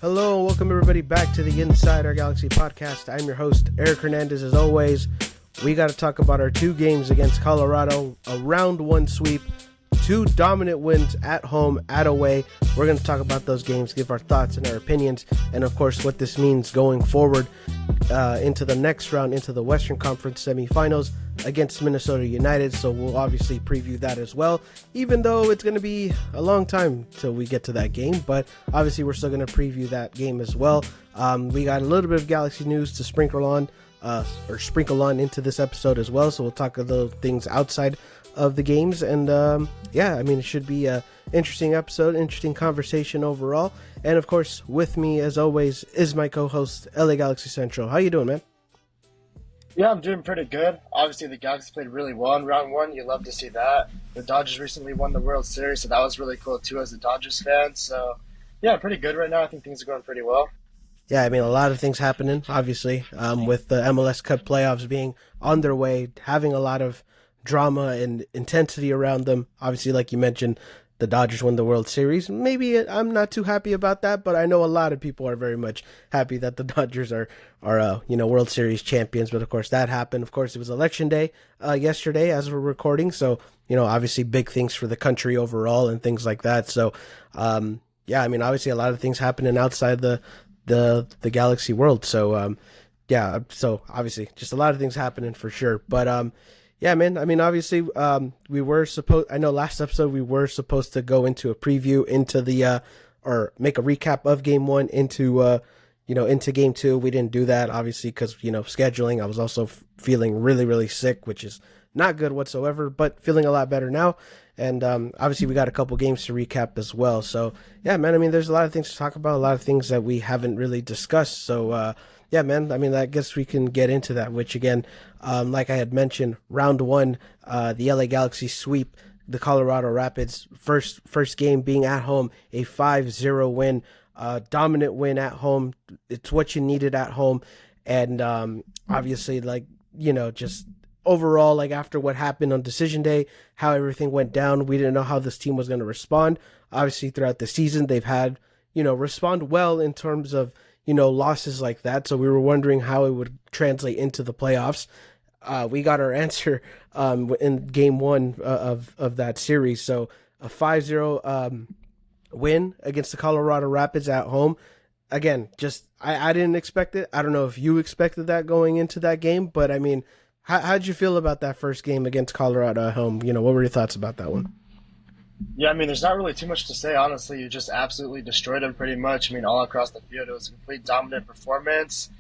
Hello, and welcome everybody back to the Inside Our Galaxy podcast. I'm your host, Eric Hernandez. As always, we got to talk about our two games against Colorado, a round one sweep, two dominant wins at home, at away. We're going to talk about those games, give our thoughts and our opinions, and of course what this means going forward into the next round, into the Western Conference semifinals against Minnesota United. So we'll obviously preview that as well, even though it's going to be a long time till we get to that game, but obviously we're still going to preview that game as well. We got a little bit of Galaxy news to sprinkle on into this episode as well, so we'll talk a little things outside of the games, and it should be a interesting episode, interesting conversation overall. And of course, with me as always is my co-host LA Galaxy Central. How you doing, man? Yeah, I'm doing pretty good. Obviously, the Galaxy played really well in round one. You love to see that. The Dodgers recently won the World Series, so that was really cool too as a Dodgers fan. So, yeah, pretty good right now. I think things are going pretty well. Yeah, I mean, a lot of things happening, obviously, with the MLS Cup playoffs being on their way, having a lot of drama and intensity around them. Obviously, like you mentioned, the Dodgers won the World Series. Maybe I'm not too happy about that, but I know a lot of people are very much happy that the Dodgers are World Series champions. But of course, that happened. Of course, it was Election Day yesterday as we're recording. So, obviously big things for the country overall and things like that. So, obviously a lot of things happening outside the Galaxy world. So, so obviously just a lot of things happening for sure. But, yeah, man. I mean, obviously, I know last episode we were supposed to go into a preview into or make a recap of game one into game two. We didn't do that, obviously, because, scheduling. I was also feeling really, really sick, which is not good whatsoever, but feeling a lot better now. And obviously, we got a couple games to recap as well. So, yeah, man, I mean, there's a lot of things to talk about, a lot of things that we haven't really discussed. So, yeah, man, I mean, I guess we can get into that, which again, like I had mentioned, round one, the LA Galaxy sweep the Colorado Rapids, first game being at home, a 5-0 win, dominant win at home. It's what you needed at home. And obviously, just overall, after what happened on decision day, how everything went down, we didn't know how this team was going to respond. Obviously, throughout the season, they've had, respond well in terms of, losses like that. So we were wondering how it would translate into the playoffs. We got our answer in game one of that series. So a 5-0 win against the Colorado Rapids at home. Again, I didn't expect it. I don't know if you expected that going into that game, but I mean, how'd you feel about that first game against Colorado at home? What were your thoughts about that one? Yeah, I mean, there's not really too much to say, honestly. You just absolutely destroyed them pretty much. I mean, all across the field, it was a complete dominant performance.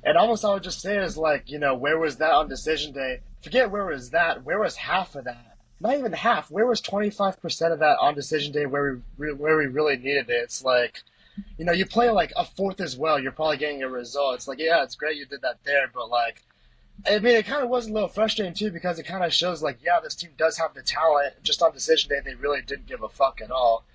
And almost I would just say is where was that on decision day? Forget where was that. Where was half of that? Not even half. Where was 25% of that on decision day where we really needed it? It's you play a fourth as well, you're probably getting a result. It's yeah, it's great you did that there, but I mean, it kind of was a little frustrating, too, because it kind of shows, this team does have the talent. Just on decision day, they really didn't give a fuck at all.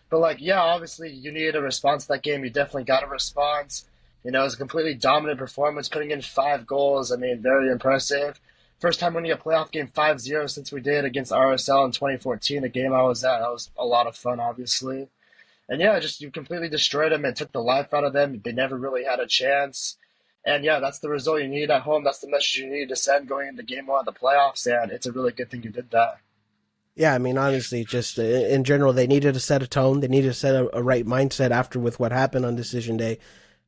But, obviously, you needed a response to that game. You definitely got a response. It was a completely dominant performance, putting in 5 goals. I mean, very impressive. First time winning a playoff game 5-0 since we did against RSL in 2014, the game I was at. That was a lot of fun, obviously. And, yeah, you completely destroyed them and took the life out of them. They never really had a chance. And, yeah, that's the result you need at home. That's the message you need to send going into game one of the playoffs, and it's a really good thing you did that. Yeah, I mean, honestly, just in general, they needed to set a tone. They needed to set a right mindset after with what happened on decision day.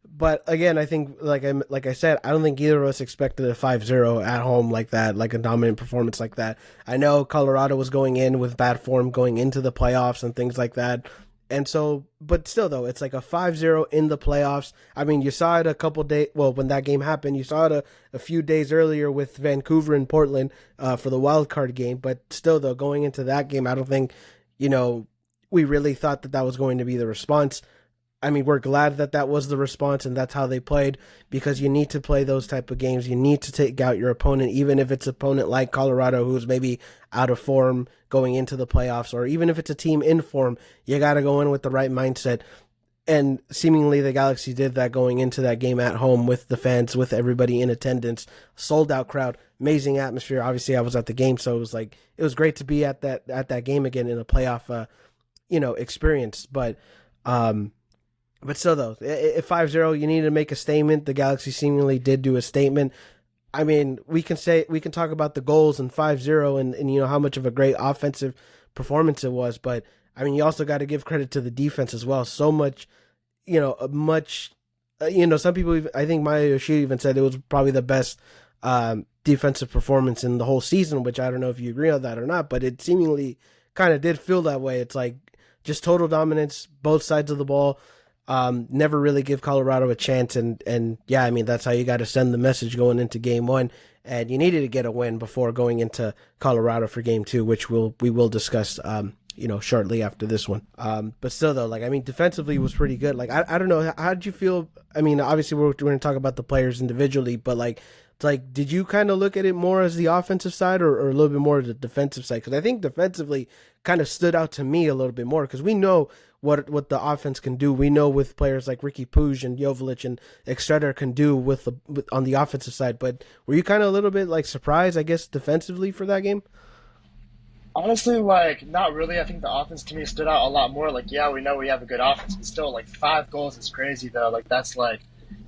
But, again, I think, like I said, I don't think either of us expected a 5-0 at home like that, like a dominant performance like that. I know Colorado was going in with bad form going into the playoffs and things like that. And so, but still, though, it's a 5-0 in the playoffs. I mean, you saw it a couple days, when that game happened, you saw it a few days earlier with Vancouver and Portland for the wild card game. But still, though, going into that game, I don't think, we really thought that was going to be the response. I mean, we're glad that was the response and that's how they played, because you need to play those type of games. You need to take out your opponent, even if it's an opponent like Colorado who's maybe out of form going into the playoffs, or even if it's a team in form, you got to go in with the right mindset. And seemingly the Galaxy did that going into that game at home with the fans, with everybody in attendance, sold out crowd, amazing atmosphere. Obviously I was at the game, so it was great to be at that game again in a playoff, experience. But, But still, though, at 5-0, you need to make a statement. The Galaxy seemingly did do a statement. I mean, we can talk about the goals and 5-0 and you know how much of a great offensive performance it was, but I mean, you also got to give credit to the defense as well. So much, some people even, I think Maya Yoshida even said it was probably the best defensive performance in the whole season, which I don't know if you agree on that or not, but it seemingly kind of did feel that way. It's like just total dominance, both sides of the ball. Never really give Colorado a chance, and yeah, I mean that's how you got to send the message going into game one, and you needed to get a win before going into Colorado for game two, which we will discuss, shortly after this one. But still though, like I mean, defensively was pretty good. Like I don't know, how did you feel? I mean, obviously we're going to talk about the players individually, but like. It's like, did you kind of look at it more as the offensive side or a little bit more the defensive side? Because I think defensively kind of stood out to me a little bit more because we know what the offense can do. We know with players like Ricky Puig and Joveljic and Exeter can do on the offensive side. But were you kind of a little bit like surprised, I guess, defensively for that game? Honestly, like, not really. I think the offense to me stood out a lot more. Like, yeah, we know we have a good offense, but still, like, 5 goals is crazy, though. Like, that's like,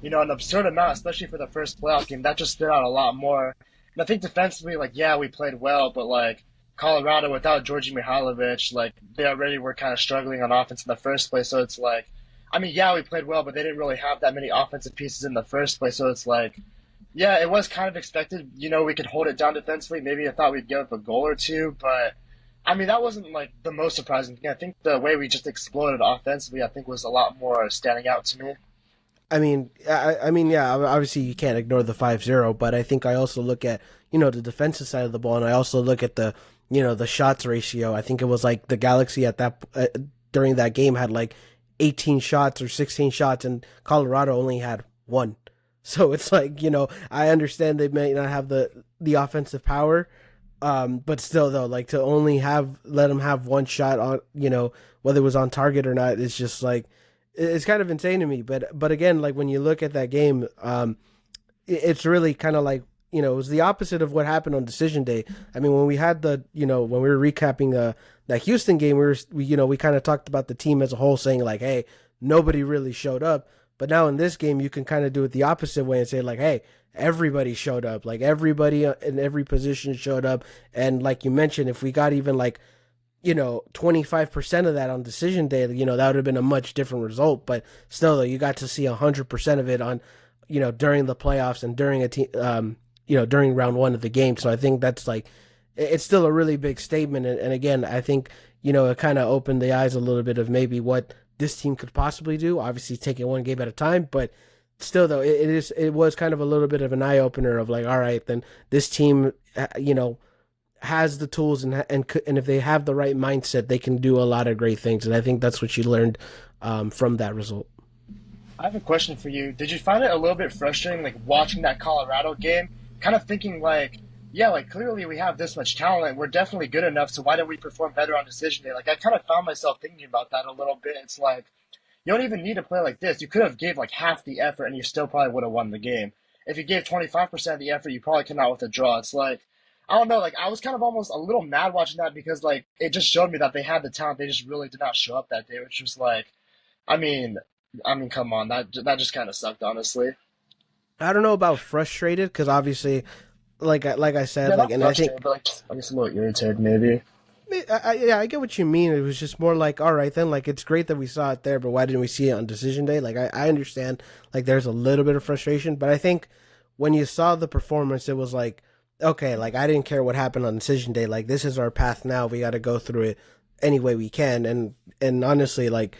an absurd amount, especially for the first playoff game. That just stood out a lot more. And I think defensively, like, yeah, we played well, but, like, Colorado without Georgi Mihailovic, like, they already were kind of struggling on offense in the first place. So it's like, I mean, yeah, we played well, but they didn't really have that many offensive pieces in the first place. So it's like, yeah, it was kind of expected. We could hold it down defensively. Maybe I thought we'd give up a goal or two, but I mean that wasn't like the most surprising thing. I think the way we just exploded offensively, I think, was a lot more standing out to me. I mean, yeah, obviously you can't ignore the 5-0, but I think I also look at, the defensive side of the ball, and I also look at the shots ratio. I think it was like the Galaxy at that during that game had like 18 shots or 16 shots, and Colorado only had one. So it's like, I understand they may not have the offensive power, but still though, like to only let them have one shot on, whether it was on target or not, it's just like it's kind of insane to me. But again, like when you look at that game, it's really kind of like it was the opposite of what happened on decision day. I mean, when we had when we were recapping that Houston game, we kind of talked about the team as a whole, saying like, hey, nobody really showed up. But now in this game, you can kind of do it the opposite way and say like, hey, everybody showed up. Like everybody in every position showed up. And like you mentioned, if we got even like 25% of that on decision day, that would have been a much different result. But still, though, you got to see 100% of it on, during the playoffs and during a team, during round one of the game. So I think that's like, it's still a really big statement. And again, I think, it kind of opened the eyes a little bit of maybe what this team could possibly do. Obviously, taking one game at a time, but still, though, it was kind of a little bit of an eye opener of like, all right, then this team, has the tools and if they have the right mindset, they can do a lot of great things. And I think that's what you learned from that result. I have a question for you. Did you find it a little bit frustrating, like watching that Colorado game, kind of thinking like, yeah, like clearly we have this much talent, we're definitely good enough, so why don't we perform better on decision day? Like I kind of found myself thinking about that a little bit. It's like you don't even need to play like this. You could have gave like half the effort, and you still probably would have won the game. If you gave 25% of the effort, you probably came out with a draw. It's like I don't know, like I was kind of almost a little mad watching that because like it just showed me that they had the talent, they just really did not show up that day, which was like, I mean, come on, that just kind of sucked, honestly. I don't know about frustrated because obviously, like I said, Yeah, like, not and I think frustrated, but like I guess a little irritated, maybe. yeah, I get what you mean. It was just more like, all right, then, like, it's great that we saw it there, but why didn't we see it on decision day? Like, I understand, like, there's a little bit of frustration, but I think when you saw the performance, it was like, okay, like, I didn't care what happened on decision day. Like, this is our path now. We got to go through it any way we can. And honestly, like,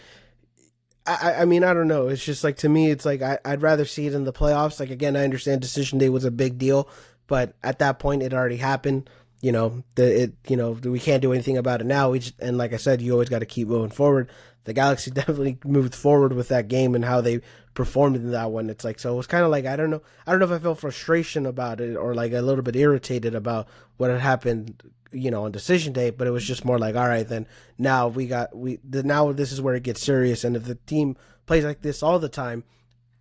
I mean, I don't know. It's just like, to me, it's like, I'd rather see it in the playoffs. Like, again, I understand decision day was a big deal, but at that point, it already happened. We can't do anything about it now. And like I said, you always got to keep moving forward. The Galaxy definitely moved forward with that game and how they performed in that one. It's like, so it was kind of like, I don't know if I felt frustration about it or like a little bit irritated about what had happened, on decision day, but it was just more like, all right, then now now this is where it gets serious. And if the team plays like this all the time,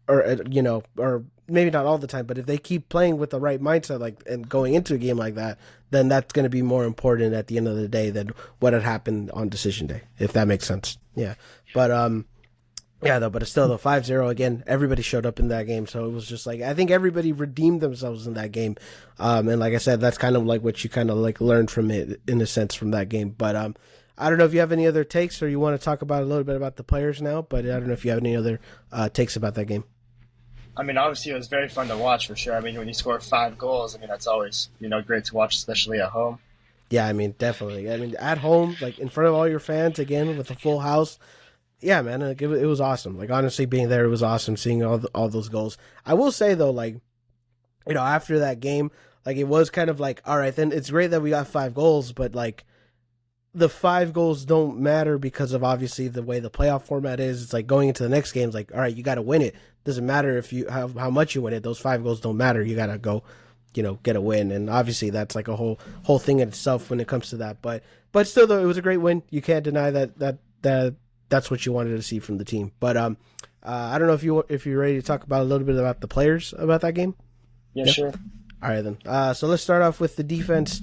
or maybe not all the time, but if they keep playing with the right mindset, like, and going into a game like that, then that's going to be more important at the end of the day than what had happened on decision day, if that makes sense. Yeah. But, Yeah, though, but it's still the 5-0 again. Everybody showed up in that game, so it was just like I think everybody redeemed themselves in that game. And like I said, that's kind of like what you kind of like learned from it in a sense from that game. But I don't know if you have any other takes or you want to talk about a little bit about the players now. But I don't know if you have any other takes about that game. I mean, obviously it was very fun to watch for sure. I mean, when you score 5 goals, I mean that's always great to watch, especially at home. Yeah, I mean, definitely. I mean, at home, like in front of all your fans again with a full house. Yeah, man, like, it was awesome. Like honestly, being there, it was awesome seeing all those goals. I will say though, like after that game, like it was kind of like, all right, then it's great that we got 5 goals, but like the 5 goals don't matter because of obviously the way the playoff format is. It's like going into the next game, it's like, all right, you got to win it. Doesn't matter if you how much you win it. Those 5 goals don't matter. You got to go, get a win. And obviously that's like a whole thing in itself when it comes to that. But still though, it was a great win. You can't deny that's what you wanted to see from the team. But I don't know if you're ready to talk about a little bit about the players about that game. Yeah, sure. All right, then. So let's start off with the defense.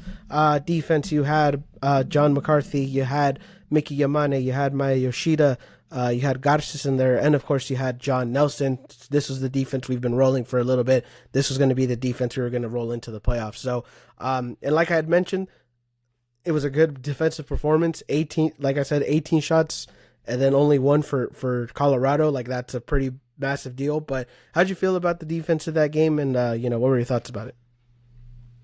Defense, you had John McCarthy, you had Mickey Yamane, you had Maya Yoshida, you had Garces in there, and of course you had John Nelson. This was the defense we've been rolling for a little bit. This was going to be the defense we were going to roll into the playoffs. So, and like I had mentioned, it was a good defensive performance. 18, like I said, 18 shots, and then only one for Colorado. Like that's a pretty massive deal. But how'd you feel about the defense of that game, and what were your thoughts about it?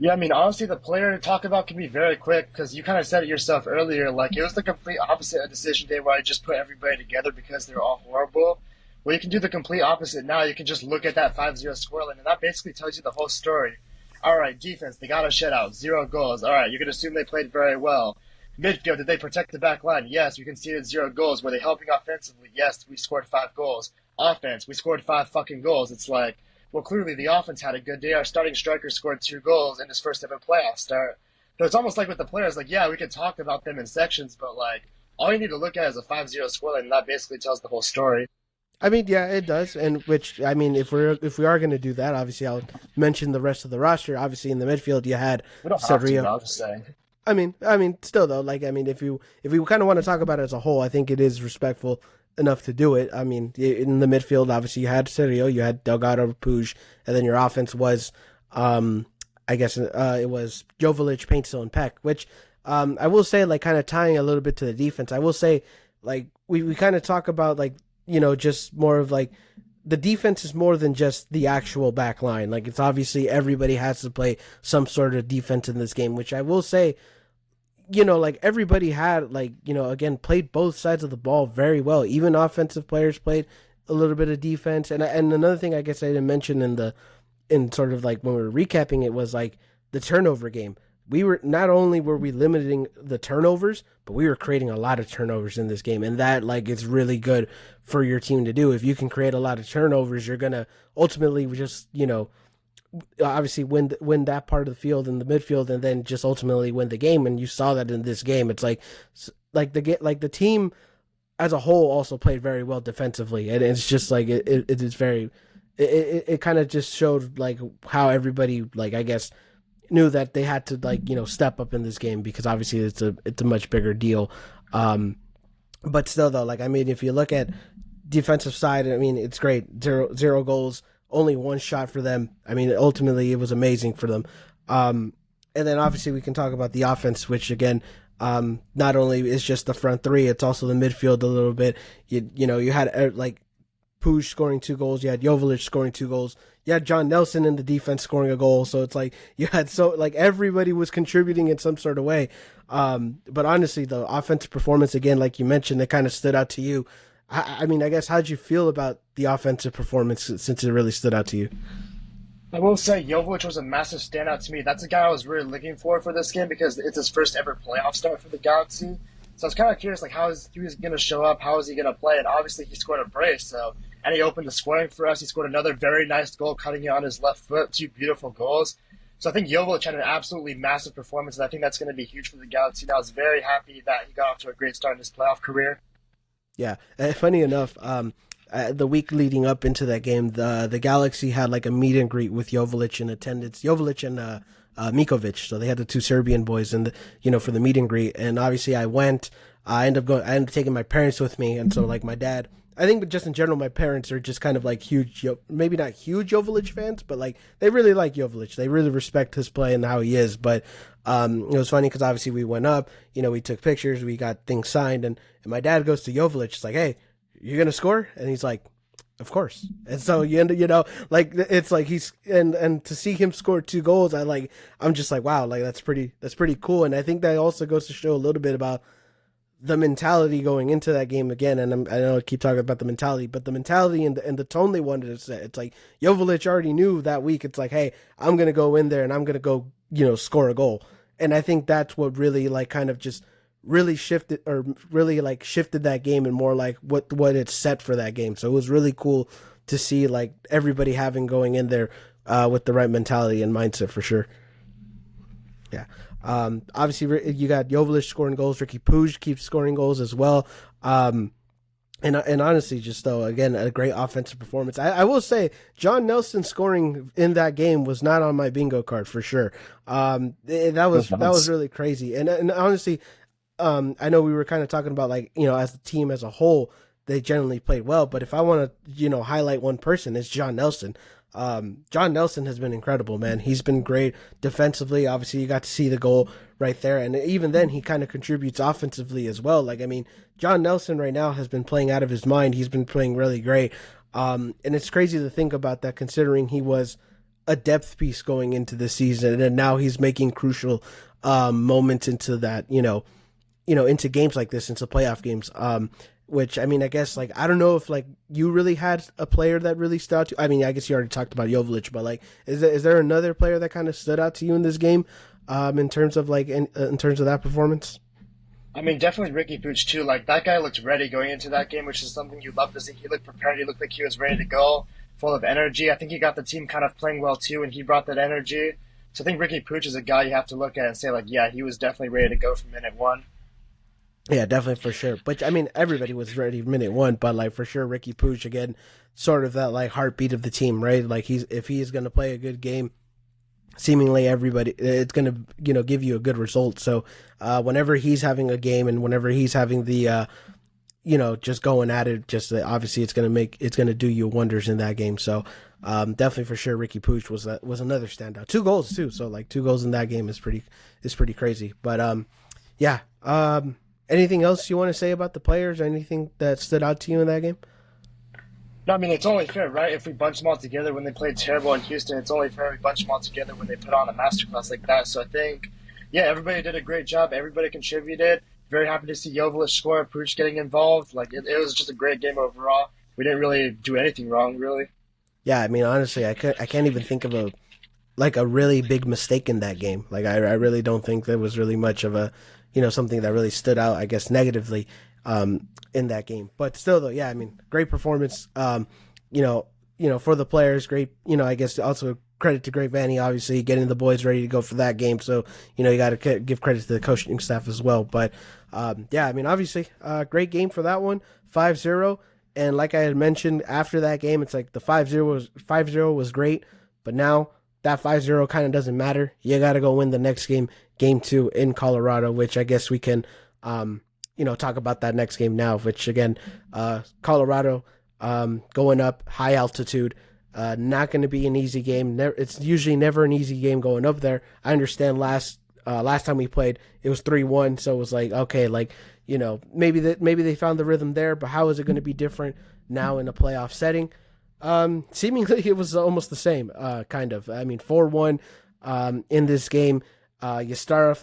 Yeah, I mean, honestly, the player to talk about can be very quick because you kind of said it yourself earlier. Like, it was the complete opposite of decision day where I just put everybody together because they're all horrible. Well, you can do the complete opposite now. You can just look at that 5-0 scoreline, and that basically tells you the whole story. All right, defense, they got a shutout, 0 goals. All right, you can assume they played very well. Midfield, did they protect the back line? Yes, we conceded 0 goals. Were they helping offensively? Yes, we scored 5 goals. Offense, we scored 5 fucking goals. It's like, well, clearly the offense had a good day. Our starting striker scored 2 goals in his first ever playoff start. So it's almost like with the players, like, yeah, we could talk about them in sections, but like, all you need to look at is a 5-0 scoreline, and that basically tells the whole story. I mean, yeah, it does. And which I mean, if we are going to do that, obviously I'll mention the rest of the roster. Obviously, in the midfield, you had We don't have to, but Cerrillo. I'll just say. I mean, still though, like I mean, if we kind of want to talk about it as a whole, I think it is respectful enough to do it. I mean, in the midfield, obviously you had Serio, you had Delgado, Puig, and then your offense was, I guess it was Joveljic, Paintsil, and Peck. Which I will say, like, kind of tying a little bit to the defense. I will say, like, we kind of talk about like just more of like the defense is more than just the actual back line. Like it's obviously everybody has to play some sort of defense in this game, which I will say like everybody had like, again, played both sides of the ball very well. Even offensive players played a little bit of defense. And another thing I guess I didn't mention in sort of like when we were recapping it was like the turnover game. We were not only were we limiting the turnovers, but we were creating a lot of turnovers in this game. And that like is really good for your team to do. If you can create a lot of turnovers, you're gonna ultimately just, obviously win that part of the field in the midfield, and then just ultimately win the game. And you saw that in this game. It's like the team as a whole also played very well defensively, and it's just like it is very it kind of just showed like how everybody, like, I guess, knew that they had to like step up in this game, because obviously it's a much bigger deal. But still though, like, I mean, if you look at defensive side, I mean, it's great. Zero goals, only one shot for them. I mean, ultimately, it was amazing for them. And then obviously we can talk about the offense, which again, not only is just the front three, it's also the midfield a little bit. You had like Puig scoring 2 goals, you had Joveljic scoring 2 goals, you had John Nelson in the defense scoring a goal. So it's like you had everybody was contributing in some sort of way. But honestly, the offensive performance, again, like you mentioned, it kind of stood out to you. I mean, I guess, how'd you feel about the offensive performance since it really stood out to you? I will say Jovic was a massive standout to me. That's a guy I was really looking for this game because it's his first ever playoff start for the Galaxy. So I was kind of curious, like, how is he going to show up? How is he going to play? And obviously he scored a brace, and he opened the scoring for us. He scored another very nice goal, cutting it on his left foot. 2 beautiful goals. So I think Jovic had an absolutely massive performance, and I think that's going to be huge for the Galaxy. And I was very happy that he got off to a great start in his playoff career. Yeah, funny enough, the week leading up into that game, the Galaxy had like a meet and greet with Joveljic in attendance. Joveljic and Mikovic, so they had the two Serbian boys for the meet and greet. And obviously, I went. I ended up taking my parents with me, and so like my dad I think just in general, my parents are just kind of like huge, maybe not huge Jovic fans, but like they really like Jovic. They really respect his play and how he is. But it was funny because obviously we went up, we took pictures, we got things signed, and my dad goes to Jovic. It's like, hey, you're gonna score, and he's like, of course. And so you end, like it's like and to see him score 2 goals, I'm just like, wow, like that's pretty cool. And I think that also goes to show a little bit about the mentality going into that game again. And I know I keep talking about the mentality, but the mentality and the tone they wanted to set. It's like Jovic already knew that week. It's like, hey, I'm gonna go in there and I'm gonna go, score a goal. And I think that's what really like kind of just really shifted that game and more like what it's set for that game. So it was really cool to see like everybody having going in there with the right mentality and mindset for sure. Yeah. Obviously you got Jovic scoring goals. Ricky Puig keeps scoring goals as well. And honestly, just though, again, a great offensive performance. I will say John Nelson scoring in that game was not on my bingo card for sure. That was really crazy. And honestly, I know we were kind of talking about like, as the team as a whole, they generally played well. But if I want to, highlight one person, it's John Nelson. John Nelson has been incredible, man. He's been great defensively. Obviously, you got to see the goal right there. And even then, he kind of contributes offensively as well. Like, I mean, John Nelson right now has been playing out of his mind. He's been playing really great. And it's crazy to think about that considering he was a depth piece going into the season. And now he's making crucial moments into that, into games like this, into playoff games. Which, I mean, I guess, like, I don't know if, like, you really had a player that really stood out to you. I mean, I guess you already talked about Jovic, but, like, is there another player that kind of stood out to you in this game in terms of, like, in terms of that performance? I mean, definitely Ricky Puig too. Like that guy looked ready going into that game, which is something you love to see. He looked prepared. He looked like he was ready to go, full of energy. I think he got the team kind of playing well too, and he brought that energy. So I think Ricky Puig is a guy you have to look at and say like, yeah, he was definitely ready to go from minute one. Yeah, definitely for sure. But I mean, everybody was ready minute one, but like for sure, Ricky Puig again, sort of that like heartbeat of the team, right? Like if he's going to play a good game, seemingly everybody it's going to give you a good result. So whenever he's having a game and whenever he's having the just going at it, just obviously it's going to do you wonders in that game. So definitely for sure, Ricky Puig was another standout. 2 goals too. So like 2 goals in that game is pretty crazy. But yeah. Anything else you want to say about the players? Anything that stood out to you in that game? No, I mean, it's only fair, right? If we bunch them all together when they played terrible in Houston, it's only fair we bunch them all together when they put on a masterclass like that. So I think, yeah, everybody did a great job. Everybody contributed. Very happy to see Jovic score, Puig getting involved. Like, it was just a great game overall. We didn't really do anything wrong, really. Yeah, I mean, honestly, I can't even think of a really big mistake in that game. Like, I really don't think there was really much of a, something that really stood out, I guess, negatively in that game. But still, though, yeah, I mean, great performance. For the players, great. I guess also credit to Greg Vanney, obviously getting the boys ready to go for that game. So you got to give credit to the coaching staff as well. But yeah, I mean, obviously, great game for that one, 5-0. And like I had mentioned after that game, it's like the 5-0 was great, but now that 5-0 kind of doesn't matter. You got to go win the next game, game 2 in Colorado, which I guess we can, talk about that next game now, which again, Colorado, going up high altitude, not going to be an easy game. It's usually never an easy game going up there. I understand last time we played, it was 3-1. So it was like, okay, like, maybe they found the rhythm there, but how is it going to be different now in a playoff setting? Seemingly it was almost the same, kind of. I mean, 4-1 in this game. You start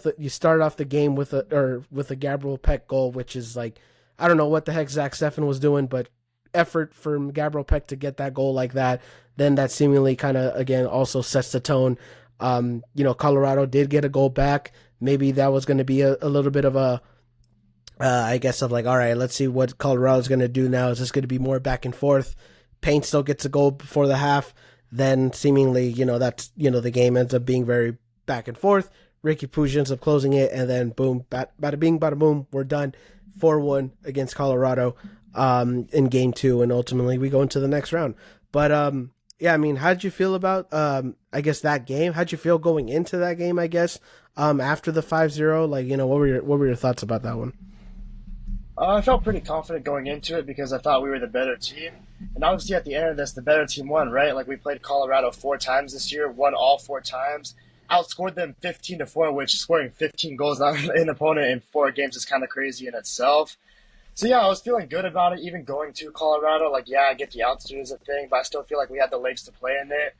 off the game with a Gabriel Peck goal, which is like, I don't know what the heck Zach Steffen was doing, but effort from Gabriel Peck to get that goal like that. Then that seemingly kind of again also sets the tone. Colorado did get a goal back. Maybe that was going to be a little bit of a I guess of like, all right, let's see what Colorado's going to do now. Is this going to be more back and forth? Payne still gets a goal before the half. Then seemingly, that's, the game ends up being very back and forth. Ricky Puig ends up closing it, and then boom, bada bing, bada boom, we're done. 4-1 against Colorado in game 2, and ultimately we go into the next round. But yeah, I mean, how did you feel about I guess that game? How'd you feel going into that game? I guess after the 5-0, like what were your thoughts about that one? I felt pretty confident going into it because I thought we were the better team. And obviously, at the end of this, the better team won, right? Like, we played Colorado 4 times this year, won all 4 times, outscored them 15-4, which scoring 15 goals on an opponent in 4 games is kind of crazy in itself. So, yeah, I was feeling good about it, even going to Colorado. Like, yeah, I get the altitude is a thing, but I still feel like we had the legs to play in it.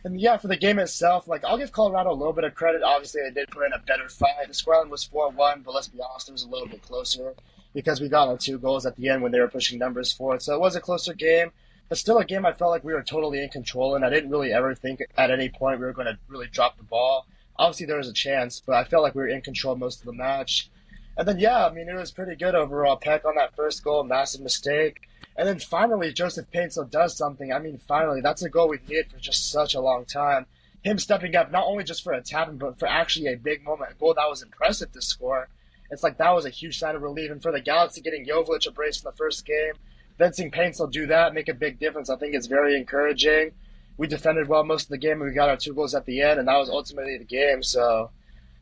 And yeah, for the game itself, like I'll give Colorado a little bit of credit. Obviously, they did put in a better fight. The scoreline was 4-1, but let's be honest, it was a little bit closer because we got our 2 goals at the end when they were pushing numbers forward. So it was a closer game, but still a game I felt like we were totally in control, and I didn't really ever think at any point we were going to really drop the ball. Obviously, there was a chance, but I felt like we were in control most of the match. And then, yeah, I mean, it was pretty good overall. Peck on that first goal, massive mistake. And then finally, Joseph Paintsel does something. I mean, finally, that's a goal we've needed for just such a long time. Him stepping up, not only just for a tapping, but for actually a big moment, a goal that was impressive to score. It's like that was a huge sign of relief. And for the Galaxy getting Joveljic a brace in the first game, then seeing Paintsel do that, make a big difference, I think it's very encouraging. We defended well most of the game, and we got our 2 goals at the end, and that was ultimately the game. So,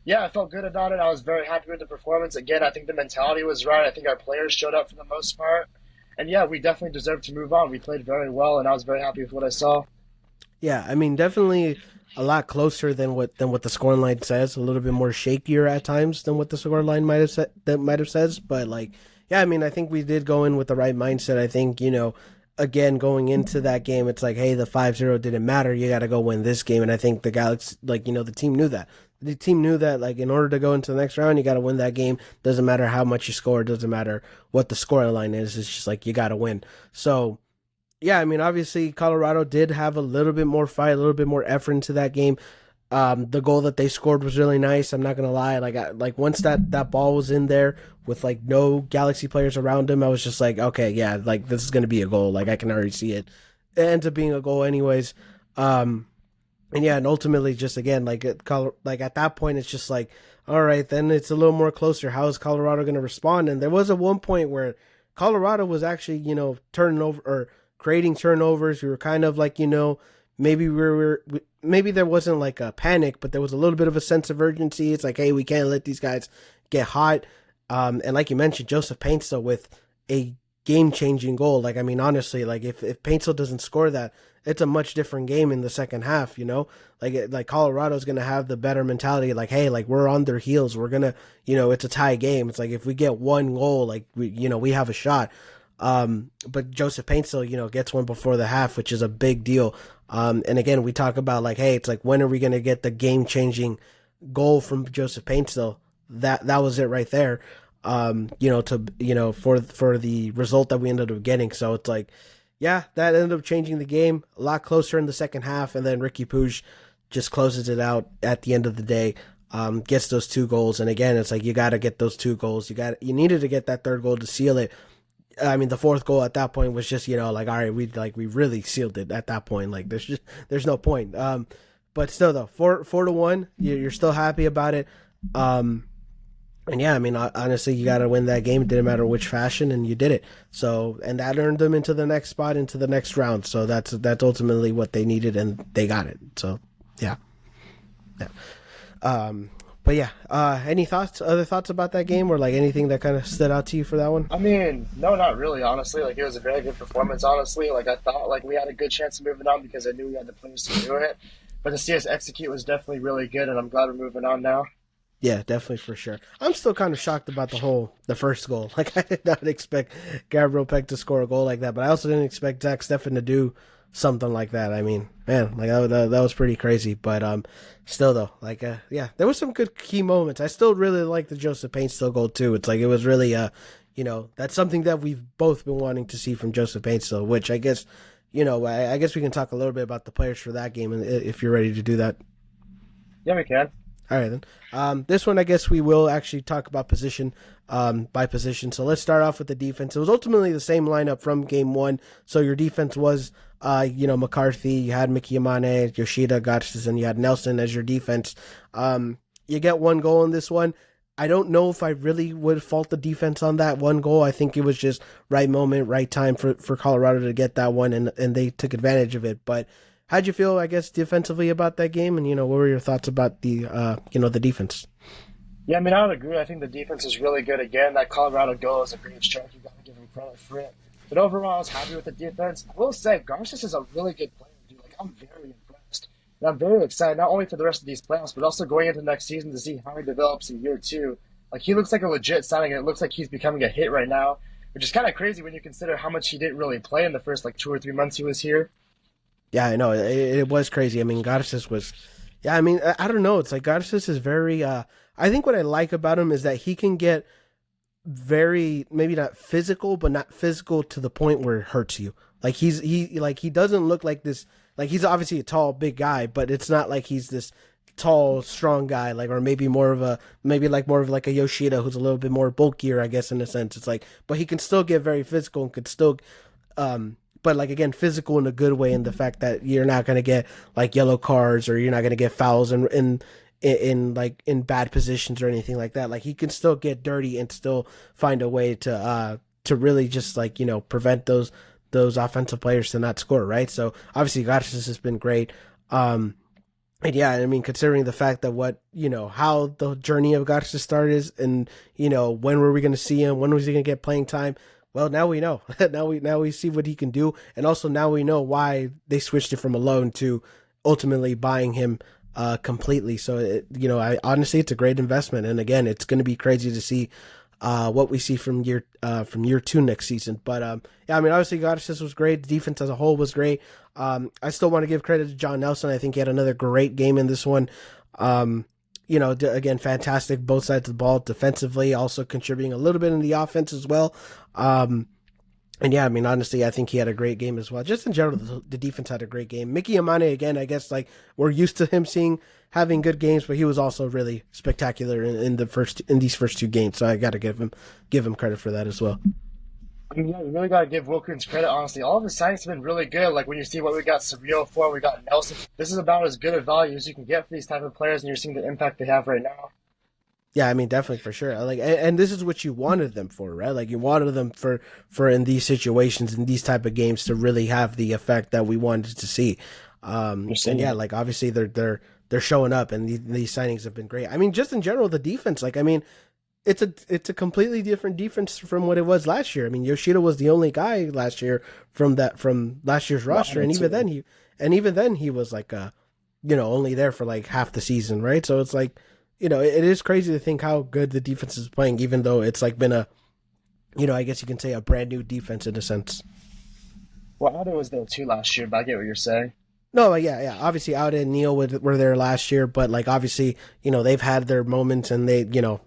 yeah, I felt good about it. I was very happy with the performance. Again, I think the mentality was right. I think our players showed up for the most part. And yeah, we definitely deserve to move on. We played very well, and I was very happy with what I saw. Yeah, I mean, definitely a lot closer than what the scoreline says. A little bit more shakier at times than what the scoreline might have says. But like, yeah, I mean, I think we did go in with the right mindset. I think again going into that game, it's like, hey, the 5-0 didn't matter. You got to go win this game, and I think the Galaxy, like the team knew that. The team knew that, like, in order to go into the next round, you got to win that game. Doesn't matter how much you score. Doesn't matter what the scoreline is. It's just like you got to win. So yeah, I mean, obviously Colorado did have a little bit more fight, a little bit more effort into that game. The goal that they scored was really nice. I'm not gonna lie. Like once that ball was in there with like no Galaxy players around him, I was just like, okay, yeah, like this is gonna be a goal. Like I can already see it. It ends up being a goal anyways. And yeah, and ultimately, just again, like at that point, it's just like, all right, then it's a little more closer. How is Colorado going to respond? And there was at one point where Colorado was actually, turning over or creating turnovers. We were kind of like, maybe maybe there wasn't like a panic, but there was a little bit of a sense of urgency. It's like, hey, we can't let these guys get hot. And like you mentioned, Joseph Paintsel with a game-changing goal. Like, I mean, honestly, like if Paintsel doesn't score that, it's a much different game in the second half, like Colorado's going to have the better mentality. Like, hey, like we're on their heels. We're going to, it's a tie game. It's like, if we get one goal, like we have a shot. But Joseph Paintsel, gets one before the half, which is a big deal. And again, we talk about like, hey, it's like, when are we going to get the game changing goal from Joseph Paintsel? That was it right there. For the result that we ended up getting. So it's like, yeah, that ended up changing the game a lot closer in the second half. And then Ricky Puig just closes it out at the end of the day. Gets those 2 goals. And again, it's like, you got to get those 2 goals. You needed to get that third goal to seal it. I mean, the fourth goal at that point was just, like, all right, we really sealed it at that point. Like, there's no point. But still though, 4-1, you're still happy about it. And yeah, I mean, honestly, you got to win that game. It didn't matter which fashion, and you did it. So, and that earned them into the next spot, into the next round. So that's ultimately what they needed, and they got it. So, yeah. But yeah, any other thoughts about that game, or like anything that kind of stood out to you for that one? I mean, no, not really, honestly. Like, it was a very good performance, honestly. Like, I thought, like, we had a good chance of moving on because I knew we had the players to do it. But to see us execute was definitely really good, and I'm glad we're moving on now. Yeah, definitely for sure. I'm still kind of shocked about the first goal. Like, I did not expect Gabriel Peck to score a goal like that, but I also didn't expect Zach Steffen to do something like that. I mean, man, like that was pretty crazy. But still though, like yeah, there was some good key moments. I still really like the Joseph Paintsel goal too. It's like it was really that's something that we've both been wanting to see from Joseph Paintsel, which I guess I guess we can talk a little bit about the players for that game, and if you're ready to do that. Yeah, we can. All right, then. This one, I guess we will actually talk about position by position. So let's start off with the defense. It was ultimately the same lineup from game one. So your defense was, McCarthy. You had Mickey Amane, Yoshida, Gotches, and you had Nelson as your defense. You get 1 goal in this one. I don't know if I really would fault the defense on that 1 goal. I think it was just right moment, right time for Colorado to get that one, and they took advantage of it. But how'd you feel, I guess, defensively about that game? And, what were your thoughts about the defense? Yeah, I mean, I would agree. I think the defense is really good. Again, that Colorado goal is a great strike. You got to give him credit for it. But overall, I was happy with the defense. I will say, Garces is a really good player, dude. Like, I'm very impressed. And I'm very excited, not only for the rest of these playoffs, but also going into next season to see how he develops in year two. Like, he looks like a legit signing, and it looks like he's becoming a hit right now, which is kind of crazy when you consider how much he didn't really play in the first, like, 2 or 3 months he was here. Yeah, I know it was crazy. I mean, Garces was, yeah. I mean, I don't know. It's like Garces is very. I think what I like about him is that he can get very maybe not physical, but not physical to the point where it hurts you. Like he doesn't look like this. Like he's obviously a tall, big guy, but it's not like he's this tall, strong guy. Like or maybe more of like a Yoshida who's a little bit more bulkier, I guess in a sense. It's like, but he can still get very physical and could still but like again, physical in a good way, in the fact that you're not gonna get like yellow cards or you're not gonna get fouls in like in bad positions or anything like that. Like he can still get dirty and still find a way to really just like prevent those offensive players to not score, right? So obviously Garces has been great. And yeah, I mean, considering the fact that how the journey of Garcia started is, and when were we going to see him? When was he going to get playing time? Well, now we know. now we see what he can do, and also now we know why they switched it from a loan to ultimately buying him completely. So I honestly, it's a great investment, and again, it's going to be crazy to see what we see from year two next season. But yeah, I mean, obviously, Garces was great. The defense as a whole was great. I still want to give credit to John Nelson. I think he had another great game in this one. Again, fantastic both sides of the ball defensively, also contributing a little bit in the offense as well. And yeah, I mean, honestly, I think he had a great game as well. Just in general, the defense had a great game. Mickey Amane, again, I guess like we're used to him having good games, but he was also really spectacular in these first two games. So I got to give him credit for that as well. I mean, yeah, you really got to give Wilkins credit, honestly. All of his signings have been really good. Like when you see what we got Surreal for, we got Nelson. This is about as good a value as you can get for these type of players, and you're seeing the impact they have right now. Yeah, I mean, definitely for sure. Like, and this is what you wanted them for, right? Like, you wanted them for in these situations, in these type of games, to really have the effect that we wanted to see. You're And seeing yeah, it. like obviously they're showing up, and these signings have been great. I mean, just in general, the defense. Like, I mean, it's a completely different defense from what it was last year. I mean, Yoshida was the only guy last year from last year's roster, Lana too. and even then he was like only there for like half the season, right? So it's like it is crazy to think how good the defense is playing, even though it's like been a I guess you can say a brand new defense in a sense. Well, Aldo was there too last year, but I get what you're saying. No, yeah, yeah. Obviously, Auda and Neil were there last year, but like obviously, they've had their moments, and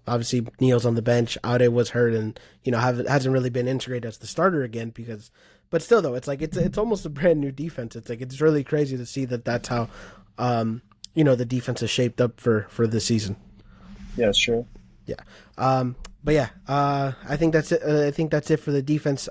obviously Neil's on the bench. Auda was hurt, and hasn't really been integrated as the starter again because, but still though, it's like it's almost a brand new defense. It's like it's really crazy to see that that's how, the defense is shaped up for this season. Yeah, it's true. Yeah. But yeah, I think that's it. I think that's it for the defense.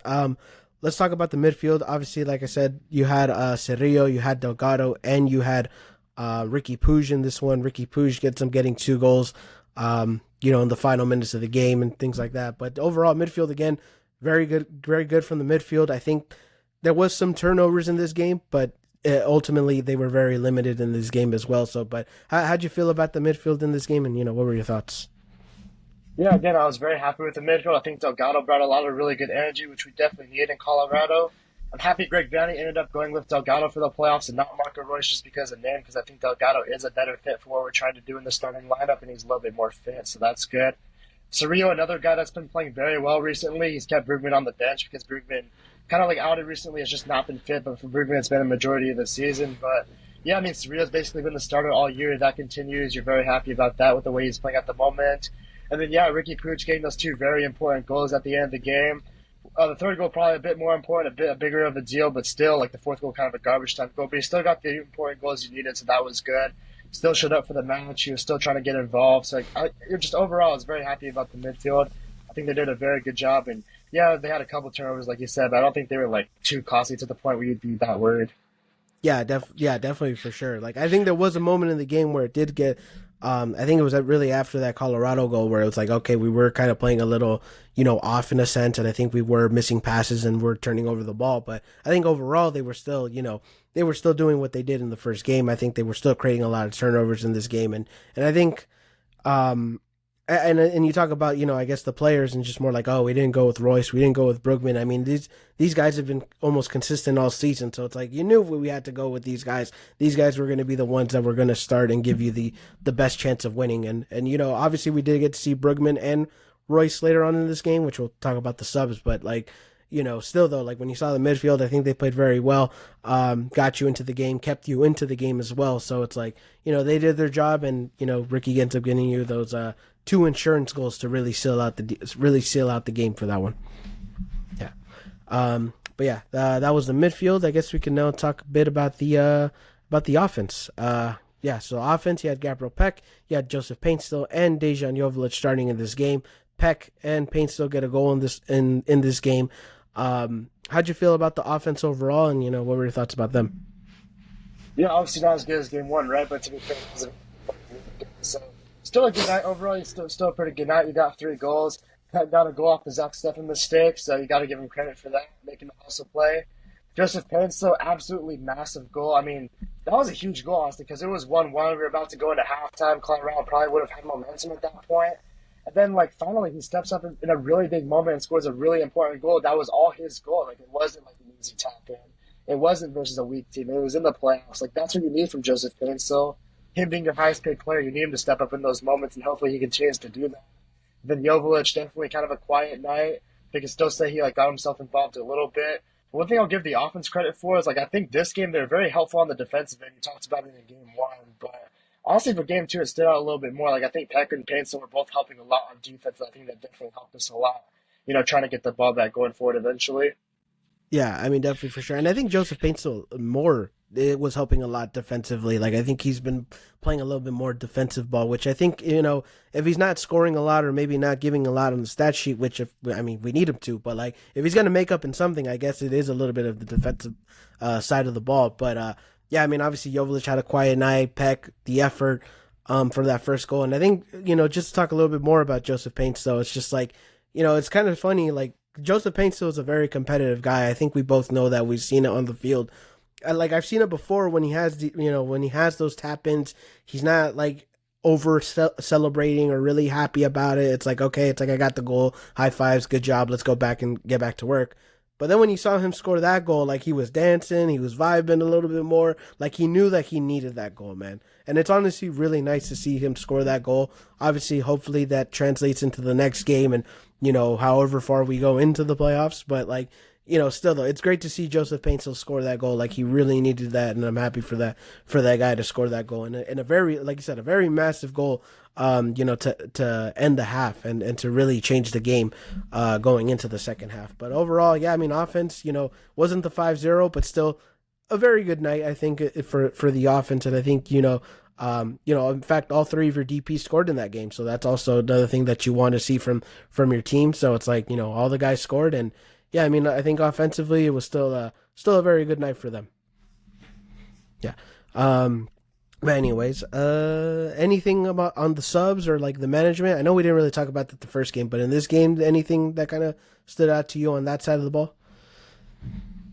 Let's talk about the midfield. Obviously, like I said, you had Cerrillo, you had Delgado, and you had Ricky Puig in this one. Ricky Puig gets him getting 2 goals, in the final minutes of the game and things like that. But overall, midfield again, very good from the midfield. I think there was some turnovers in this game, but ultimately they were very limited in this game as well. So, but how'd you feel about the midfield in this game, and what were your thoughts? Yeah, again, I was very happy with the midfield. I think Delgado brought a lot of really good energy, which we definitely needed in Colorado. I'm happy Greg Vanney ended up going with Delgado for the playoffs and not Marco Royce just because of name, because I think Delgado is a better fit for what we're trying to do in the starting lineup, and he's a little bit more fit, so that's good. Cerrillo, another guy that's been playing very well recently. He's kept Bergman on the bench because Bergman, kind of like outed recently, has just not been fit, but for Bergman, it's been a majority of the season. But yeah, I mean, Cerrillo's basically been the starter all year. That continues. You're very happy about that with the way he's playing at the moment. And then, yeah, Ricky Puig getting those two very important goals at the end of the game. The third goal probably a bit more important, a bit bigger of a deal, but still, like the fourth goal, kind of a garbage time goal. But he still got the important goals you needed, so that was good. Still showed up for the match. He was still trying to get involved. So, just overall, I was very happy about the midfield. I think they did a very good job. And yeah, they had a couple turnovers, like you said, but I don't think they were like too costly to the point where you'd be that worried. Yeah, definitely for sure. Like I think there was a moment in the game where it did get. I think it was really after that Colorado goal where it was like, okay, we were kind of playing a little, off in a sense, and I think we were missing passes and we're turning over the ball. But I think overall they were still, they were still doing what they did in the first game. I think they were still creating a lot of turnovers in this game, and I think, um, And you talk about, I guess the players and just more like, oh, we didn't go with Royce, we didn't go with Brugman. I mean, these guys have been almost consistent all season, so it's like you knew we had to go with these guys. These guys were going to be the ones that were going to start and give you the best chance of winning. And obviously we did get to see Brugman and Royce later on in this game, which we'll talk about the subs, but like. Still though, like when you saw the midfield, I think they played very well. Got you into the game, kept you into the game as well. So it's like, they did their job, and Ricky ends up getting you those two insurance goals to really seal out the game for that one. Yeah. But yeah, that was the midfield. I guess we can now talk a bit about the offense. Yeah, so offense, you had Gabriel Peck, you had Joseph Paintstill and Dejan Joveljic starting in this game. Peck and Paintstill get a goal in this game. How'd you feel about the offense overall, and what were your thoughts about them? Yeah, obviously not as good as game one, right? But to be fair, it was so still a good night overall. Still a pretty good night. You got 3 goals. Got a goal off the Zach Steffen mistake, so you got to give him credit for that, making the hustle play. Joseph Paintstill, absolutely massive goal. I mean, that was a huge goal, honestly, because it was 1-1. We were about to go into halftime. Colorado probably would have had momentum at that point. And then, like, finally, he steps up in a really big moment and scores a really important goal. That was all his goal. Like, it wasn't like an easy tap in. It wasn't versus a weak team. It was in the playoffs. Like, that's what you need from Joseph Paintstill. Him being your highest paid player, you need him to step up in those moments, and hopefully he continues to do that. Then Joveljic, definitely kind of a quiet night. They can still say he got himself involved a little bit. But one thing I'll give the offense credit for is I think this game they're very helpful on the defensive end. You talked about it in game one, but honestly for game two it stood out a little bit more. I think Pecker and Painstill were both helping a lot on defense. I think that definitely helped us a lot. Trying to get the ball back going forward eventually. Yeah, I mean, definitely for sure. And I think Joseph Paintstill more it was helping a lot defensively. Like I think he's been playing a little bit more defensive ball, which I think if he's not scoring a lot or maybe not giving a lot on the stat sheet, which I mean we need him to, but like if he's gonna make up in something, I guess it is a little bit of the defensive side of the ball. But yeah, I mean obviously Joveljic had a quiet night. Peck the effort for that first goal, and I think just to talk a little bit more about Joseph Paintstill, it's just like it's kind of funny like. Joseph Paintstill is a very competitive guy. I think we both know that. We've seen it on the field. Like I've seen it before when he has when he has those tap ins, he's not like over celebrating or really happy about it. It's like okay, it's like I got the goal, high fives, good job, let's go back and get back to work. But then when you saw him score that goal, like he was dancing, he was vibing a little bit more, like he knew that he needed that goal, man. And it's honestly really nice to see him score that goal. Obviously, hopefully that translates into the next game and however far we go into the playoffs. But like, still though, it's great to see Joseph Paintstill score that goal. Like he really needed that, and I'm happy for that guy to score that goal in a very, like you said, a very massive goal. To end the half and to really change the game, going into the second half. But overall, yeah, I mean, offense, wasn't the 5-0, but still a very good night, I think, for the offense. And I think, in fact, all 3 of your DPs scored in that game. So that's also another thing that you want to see from your team. So it's like, all the guys scored. And yeah, I mean, I think offensively, it was still a very good night for them. Yeah. But anyways, anything about on the subs or like the management? I know we didn't really talk about that the first game, but in this game, anything that kind of stood out to you on that side of the ball?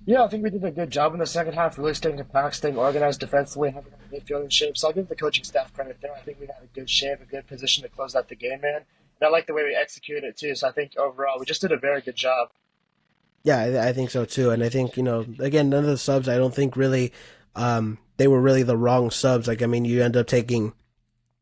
Yeah, I think we did a good job in the second half, really staying compact, staying organized defensively, having our midfield in shape. So I'll give the coaching staff credit there. I think we had a good shape, a good position to close out the game in. And I like the way we executed it too. So I think overall we just did a very good job. Yeah, I think so too. And I think, again, none of the subs, I don't think really, they were really the wrong subs. Like, I mean, you end up taking,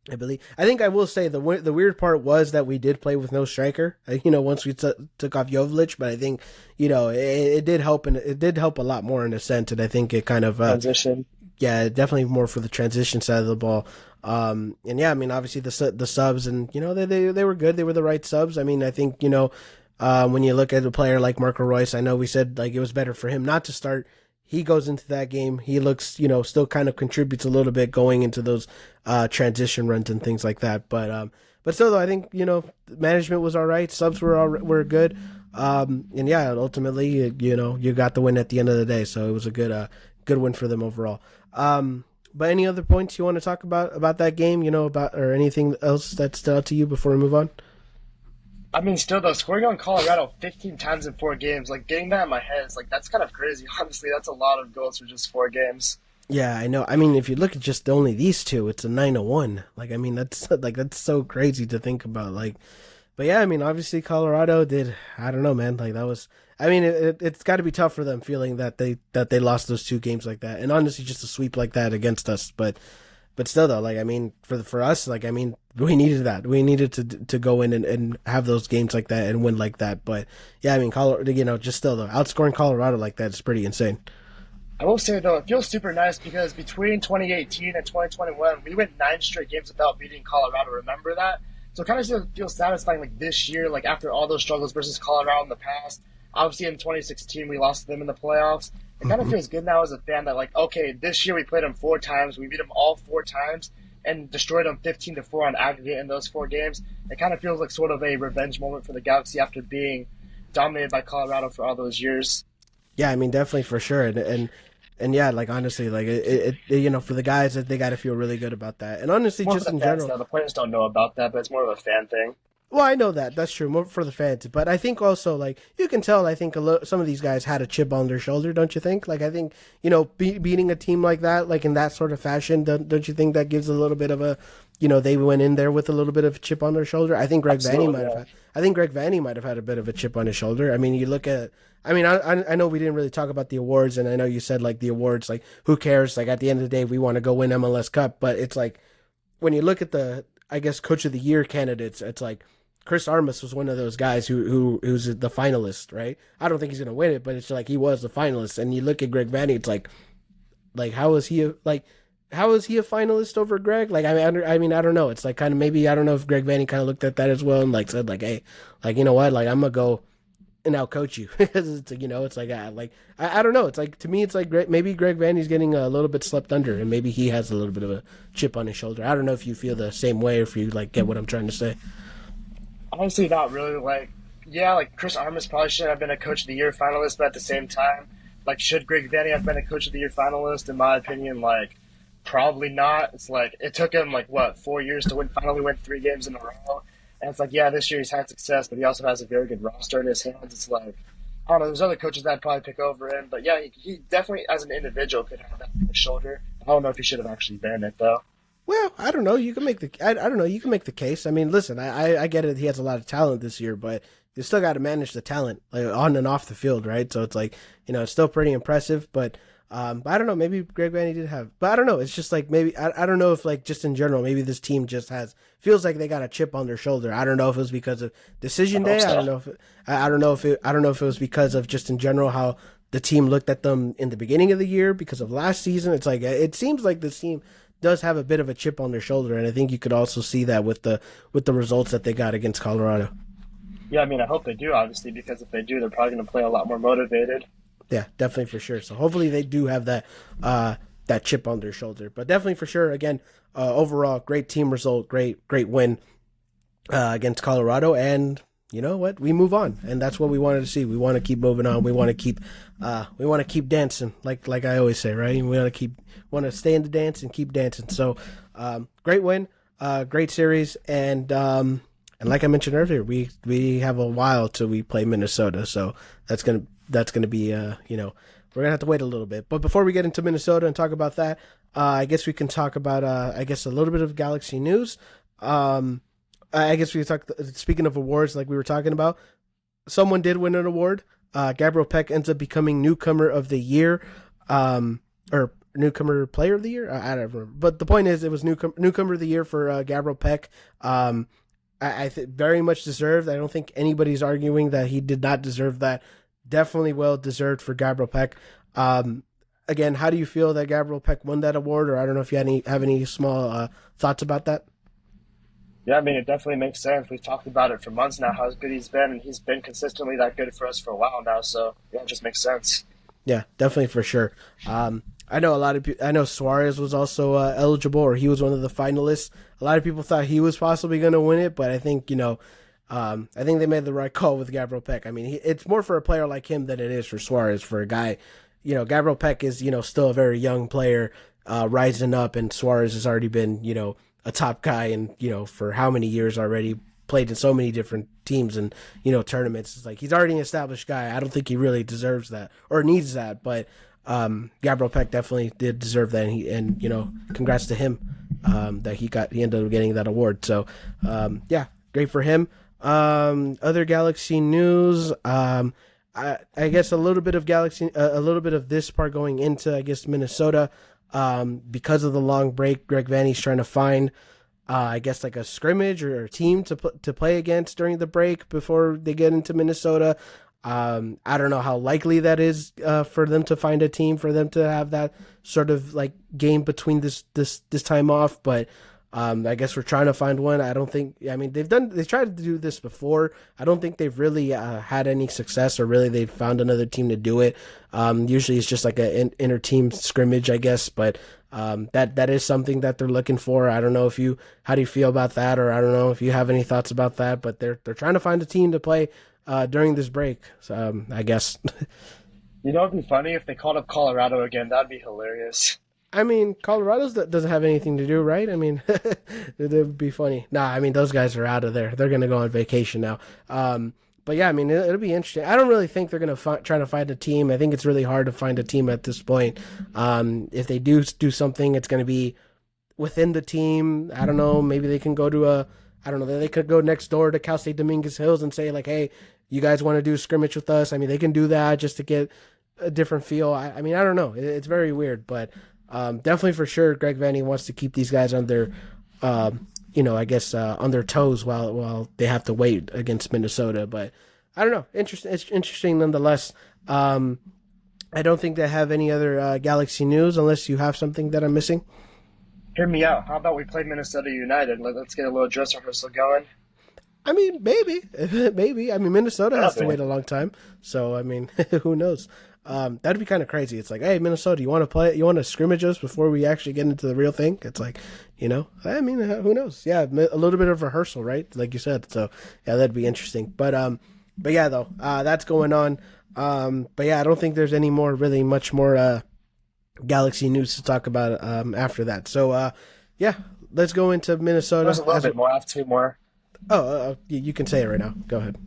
I think I will say the weird part was that we did play with no striker, once we took off Joveljic, but I think, it did help, and it did help a lot more in a sense. And I think it kind of, Transition. yeah, definitely more for the transition side of the ball. And yeah, I mean, obviously the subs and, they were good. They were the right subs. I mean, I think, when you look at a player like Marco Reus, I know we said like it was better for him not to start. He goes into that game. He looks, still kind of contributes a little bit going into those transition runs and things like that. But still, though, I think management was all right. Subs were good. And yeah, ultimately, you got the win at the end of the day. So it was a good win for them overall. But any other points you want to talk about that game? About or anything else that stood out to you before we move on? I mean, still though, scoring on Colorado 15 times in 4 games, like getting that in my head is like that's kind of crazy. Honestly, that's a lot of goals for just 4 games. Yeah, I know. I mean, if you look at just only these two, it's a 9-1. Like, I mean, that's like that's so crazy to think about. Like, but yeah, I mean, obviously Colorado did. I don't know, man. Like that was. I mean, it's got to be tough for them feeling that they lost those two games like that, and honestly, just a sweep like that against us. But still, though, like I mean, for us, like I mean, we needed that. We needed to go in and have those games like that and win like that. But yeah, I mean, Colorado, just still though, outscoring Colorado like that is pretty insane. I will say though, it feels super nice because between 2018 and 2021, we went 9 straight games without beating Colorado. Remember that? So it kind of feels satisfying like this year, like after all those struggles versus Colorado in the past. Obviously in 2016 we lost to them in the playoffs. It kind of Hmm. feels good now as a fan that like okay, this year we played them 4 times, we beat them all 4 times, and destroyed them 15-4 on aggregate in those 4 games. It kind of feels like sort of a revenge moment for the Galaxy after being dominated by Colorado for all those years. Yeah, I mean, definitely for sure, and yeah, like honestly, like for the guys that they got to feel really good about that, and honestly, More for just the in fans general. though. The players don't know about that, but it's more of a fan thing. Well, I know that that's true, more for the fans, but I think also like you can tell. I think some of these guys had a chip on their shoulder, don't you think? Like I think beating a team like that, like in that sort of fashion, don't you think that gives a little bit of a, they went in there with a little bit of a chip on their shoulder. I think Greg Vanny Absolutely, might have yeah. had. I think Greg Vanny might have had a bit of a chip on his shoulder. I mean, you look at. I mean, I know we didn't really talk about the awards, and I know you said like the awards, like who cares? Like at the end of the day, we want to go win MLS Cup, but it's like when you look at the, I guess, Coach of the Year candidates, it's like Chris Armas was one of those guys who's the finalist, right? I don't think he's gonna win it, but it's like he was the finalist. And you look at Greg Vanny, it's like how is he how is he a finalist over Greg? Like I mean I don't know. It's like kind of maybe I don't know if Greg Vanny kind of looked at that as well and like said like hey, like you know what, like I'm gonna go and out coach you because it's it's like I don't know. It's like to me it's like maybe Greg Vanny's getting a little bit slept under and maybe he has a little bit of a chip on his shoulder. I don't know if you feel the same way or if you like get what I'm trying to say. Honestly, not really. Like, yeah, like Chris Armas probably should have been a Coach of the Year finalist, but at the same time, like, should Greg Vanny have been a Coach of the Year finalist? In my opinion, like, probably not. It's like it took him like what 4 years to win. Finally, win 3 games in a row, and it's like yeah, this year he's had success, but he also has a very good roster in his hands. It's like I don't know. There's other coaches that would probably pick over him, but yeah, he definitely as an individual could have that on his shoulder. I don't know if he should have actually been it though. Well, I don't know. You can make the I don't know. You can make the case. I mean, listen, I get it. He has a lot of talent this year, but you still got to manage the talent like on and off the field, right? So it's like it's still pretty impressive. But I don't know. Maybe Greg Vanny did have, but I don't know. It's just like maybe I don't know if like just in general, maybe this team just has feels like they got a chip on their shoulder. I don't know if it was because of I decision hope day. I so. don't know if I don't know if I don't know if it was because of just in general how the team looked at them in the beginning of the year because of last season. It's like it seems like this team does have a bit of a chip on their shoulder, and I think you could also see that with the results that they got against Colorado. Yeah, I mean, I hope they do, obviously, because if they do, they're probably going to play a lot more motivated. Yeah, definitely for sure. So hopefully they do have that chip on their shoulder. But definitely for sure, again, overall great team result, great win against Colorado, and you know what? We move on, and that's what we wanted to see. We want to keep moving on. We want to keep dancing, like I always say, right? We want to stay in the dance and keep dancing. So great win, great series, and like I mentioned earlier, we have a while till we play Minnesota, so that's gonna be we're gonna have to wait a little bit. But before we get into Minnesota and talk about that, I guess we can talk about I guess a little bit of Galaxy news. Um, I guess we talk. Speaking of awards, like we were talking about, someone did win an award. Gabriel Peck ends up becoming newcomer of the year, or newcomer player of the year. I don't remember, but the point is, it was newcomer of the year for Gabriel Peck. Very much deserved. I don't think anybody's arguing that he did not deserve that. Definitely well deserved for Gabriel Peck. Um, Again, how do you feel that Gabriel Peck won that award, or I don't know if you have any small thoughts about that? Yeah, I mean, it definitely makes sense. We've talked about it for months now, how good he's been, and he's been consistently that good for us for a while now. So, yeah, it just makes sense. Yeah, definitely for sure. I know a lot of people. I know Suarez was also eligible, or he was one of the finalists. A lot of people thought he was possibly going to win it, but I think I think they made the right call with Gabriel Peck. I mean, it's more for a player like him than it is for Suarez. For a guy, Gabriel Peck is still a very young player, rising up, and Suarez has already been a top guy, and for how many years already played in so many different teams and tournaments. It's like he's already an established guy. I don't think he really deserves that or needs that, but Gabriel Peck definitely did deserve that, and congrats to him that he ended up getting that award. So yeah, great for him. Other Galaxy news. I guess a little bit of a little bit of this part going into, I guess, Minnesota. Because of the long break, Greg Vanney's trying to find, I guess, like a scrimmage or a team to play against during the break before they get into Minnesota. I don't know how likely that is for them to find a team, for them to have that sort of like game between this time off, but I guess we're trying to find one. I don't think. I mean, they've tried to do this before. I don't think they've really had any success, or really they've found another team to do it. Usually it's just like an inter team scrimmage, I guess. But that is something that they're looking for. I don't know how do you feel about that, or I don't know if you have any thoughts about that. But they're trying to find a team to play during this break. So I guess. It'd be funny if they called up Colorado again. That'd be hilarious. I mean, Colorado's doesn't have anything to do, right? I mean, it would be funny. Nah, I mean, those guys are out of there. They're going to go on vacation now. But yeah, I mean, it'll be interesting. I don't really think they're going to try to find a team. I think it's really hard to find a team at this point. If they do something, it's going to be within the team. I don't know. Maybe they can go to I don't know. They could go next door to Cal State Dominguez Hills and say, like, hey, you guys want to do a scrimmage with us? I mean, they can do that just to get a different feel. I mean, I don't know. It's very weird, but definitely for sure, Greg Vanney wants to keep these guys on their, I guess on their toes while they have to wait against Minnesota. But I don't know. Interesting. It's interesting nonetheless. I don't think they have any other Galaxy news unless you have something that I'm missing. Hear me out. How about we play Minnesota United? Let's get a little dress rehearsal going. I mean, maybe. I mean, Minnesota has to wait a long time, so I mean, who knows? That'd be kind of crazy. It's like, hey, Minnesota, you want to play? You want to scrimmage us before we actually get into the real thing? It's like, I mean, who knows? Yeah, a little bit of rehearsal, right? Like you said. So yeah, that'd be interesting. But yeah, though, that's going on. But yeah, I don't think there's really much more Galaxy news to talk about after that. So yeah, let's go into Minnesota. There's a little bit more. I have two more. Oh, you can say it right now. Go ahead.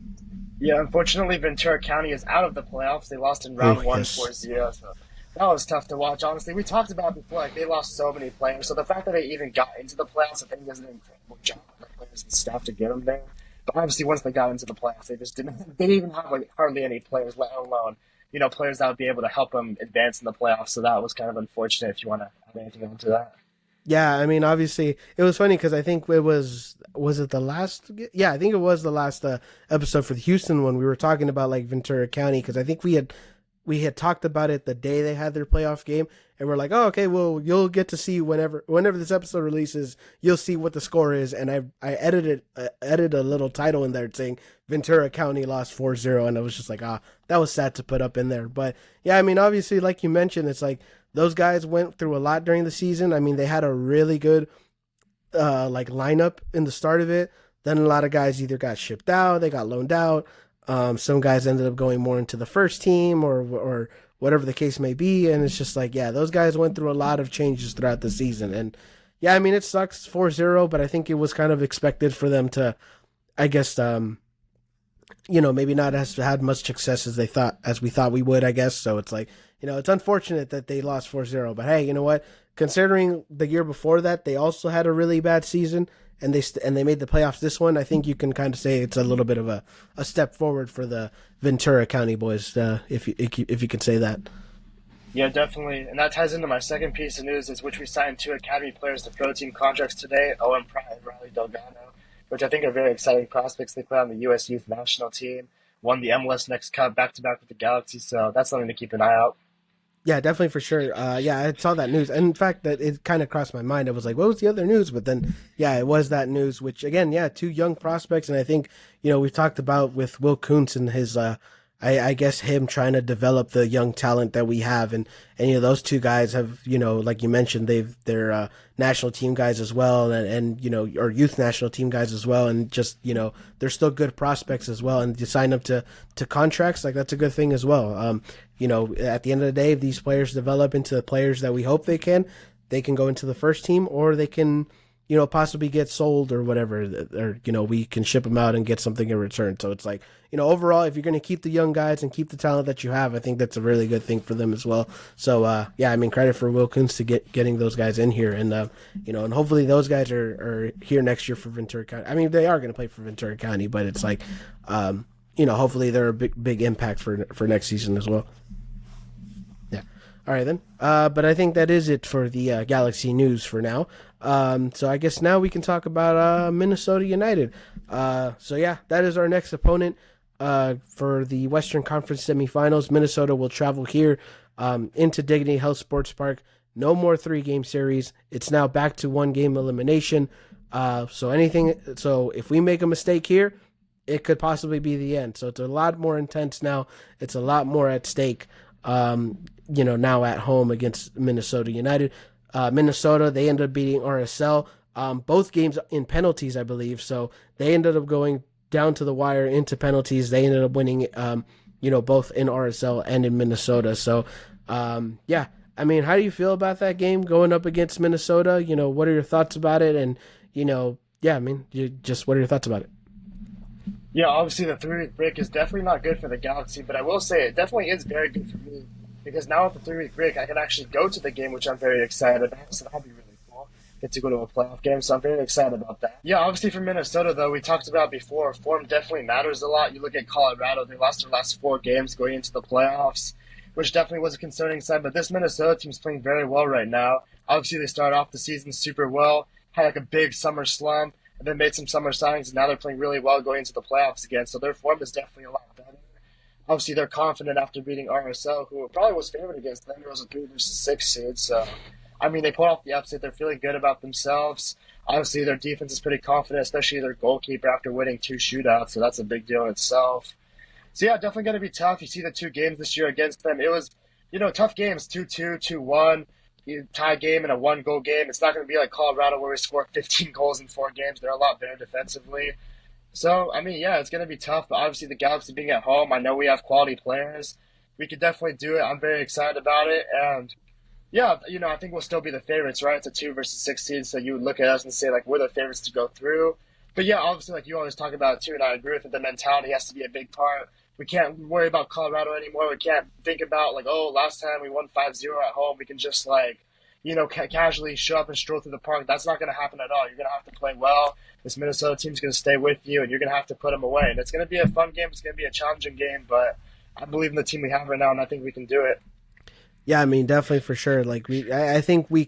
Yeah, unfortunately, Ventura County is out of the playoffs. They lost in round one, 4-0. So that was tough to watch, honestly. We talked about it before, like, they lost so many players. So the fact that they even got into the playoffs, I think is an incredible job by the players and staff to get them there. But obviously, once they got into the playoffs, they didn't even have like hardly any players, let alone, players that would be able to help them advance in the playoffs. So that was kind of unfortunate if you want to add anything onto that. Yeah, I mean, obviously, it was funny because I think it was it the last? Yeah, I think it was the last episode for the Houston one. We were talking about like Ventura County because I think we had talked about it the day they had their playoff game, and we're like, oh, okay, well, you'll get to see whenever this episode releases, you'll see what the score is, and I edited a little title in there saying Ventura County lost 4-0, and I was just like, that was sad to put up in there, but yeah, I mean, obviously, like you mentioned, it's like. Those guys went through a lot during the season. I mean, they had a really good lineup in the start of it. Then a lot of guys either got shipped out, they got loaned out. Some guys ended up going more into the first team or whatever the case may be. And it's just like, yeah, those guys went through a lot of changes throughout the season. And yeah, I mean, it sucks 4-0, but I think it was kind of expected for them to, I guess, maybe not as had much success as we thought we would, I guess. So it's like, it's unfortunate that they lost 4-0, but hey, you know what? Considering the year before that, they also had a really bad season and they made the playoffs this one. I think you can kind of say it's a little bit of a step forward for the Ventura County boys, if you can say that. Yeah, definitely. And that ties into my second piece of news, is which we signed 2 academy players to pro team contracts today, Owen Pratt and Riley Delgado, which I think are very exciting prospects. They play on the U.S. Youth National Team, won the MLS Next Cup back-to-back with the Galaxy, so that's something to keep an eye out. Yeah, definitely for sure. Yeah, I saw that news. And in fact, that it kind of crossed my mind. I was like, what was the other news? But then, yeah, it was that news, which again, yeah, 2 young prospects. And I think, we've talked about with Will Kuntz and his, I guess him trying to develop the young talent that we have. And those 2 guys have, like you mentioned, they're national team guys as well. And or youth national team guys as well. And just, they're still good prospects as well. And to sign up to contracts, like that's a good thing as well. At the end of the day, if these players develop into the players that we hope they can go into the first team, or they can, possibly get sold or whatever, or we can ship them out and get something in return. So it's like, overall, if you're going to keep the young guys and keep the talent that you have, I think that's a really good thing for them as well. So yeah, I mean, credit for Will Kuntz to getting those guys in here, and and hopefully those guys are here next year for Ventura County. I mean, they are going to play for Ventura County, but it's like, hopefully they're a big impact for next season as well. Yeah. All right then. But I think that is it for the Galaxy news for now. So I guess now we can talk about Minnesota United. So yeah, that is our next opponent for the Western Conference semifinals. Minnesota will travel here into Dignity Health Sports Park. No more 3-game series. It's now back to 1-game elimination. So if we make a mistake here, it could possibly be the end. So it's a lot more intense now. It's a lot more at stake. Now at home against Minnesota United. Minnesota, they ended up beating RSL, both games in penalties, I believe. So they ended up going down to the wire into penalties. They ended up winning, both in RSL and in Minnesota. So, yeah, I mean, how do you feel about that game going up against Minnesota? What are your thoughts about it? And, yeah, I mean, what are your thoughts about it? Yeah, obviously the 3-week break is definitely not good for the Galaxy, but I will say it definitely is very good for me because now with the 3-week break, I can actually go to the game, which I'm very excited about. So that'll be really cool. Get to go to a playoff game, so I'm very excited about that. Yeah, obviously for Minnesota, though, we talked about before, form definitely matters a lot. You look at Colorado, they lost their last 4 games going into the playoffs, which definitely was a concerning sign. But this Minnesota team's playing very well right now. Obviously, they started off the season super well, had like a big summer slump, and then made some summer signings, and now they're playing really well going into the playoffs again. So their form is definitely a lot better. Obviously, they're confident after beating RSL, who probably was favored against them. It was a 3 versus 6 seed. So, I mean, they pulled off the upset. They're feeling good about themselves. Obviously, their defense is pretty confident, especially their goalkeeper after winning 2 shootouts. So that's a big deal in itself. So, yeah, definitely going to be tough. You see the 2 games this year against them. It was, tough games, 2-2, 2-1. Tie game and a 1-goal game. It's not going to be like Colorado where we score 15 goals in 4 games. They're a lot better defensively. So, I mean, yeah, it's going to be tough, but obviously the Galaxy being at home, I know we have quality players. We could definitely do it. I'm very excited about it. And, yeah, I think we'll still be the favorites, right? It's a 2 versus 6 seed, so you would look at us and say, like, we're the favorites to go through. But, yeah, obviously, like you always talk about, too, and I agree with it, the mentality has to be a big part. We can't worry about Colorado anymore. We can't think about, like, oh, last time we won 5-0 at home. We can just, like, casually show up and stroll through the park. That's not going to happen at all. You're going to have to play well. This Minnesota team's going to stay with you, and you're going to have to put them away. And it's going to be a fun game. It's going to be a challenging game, but I believe in the team we have right now, and I think we can do it. Yeah, I mean, definitely for sure. Like I think we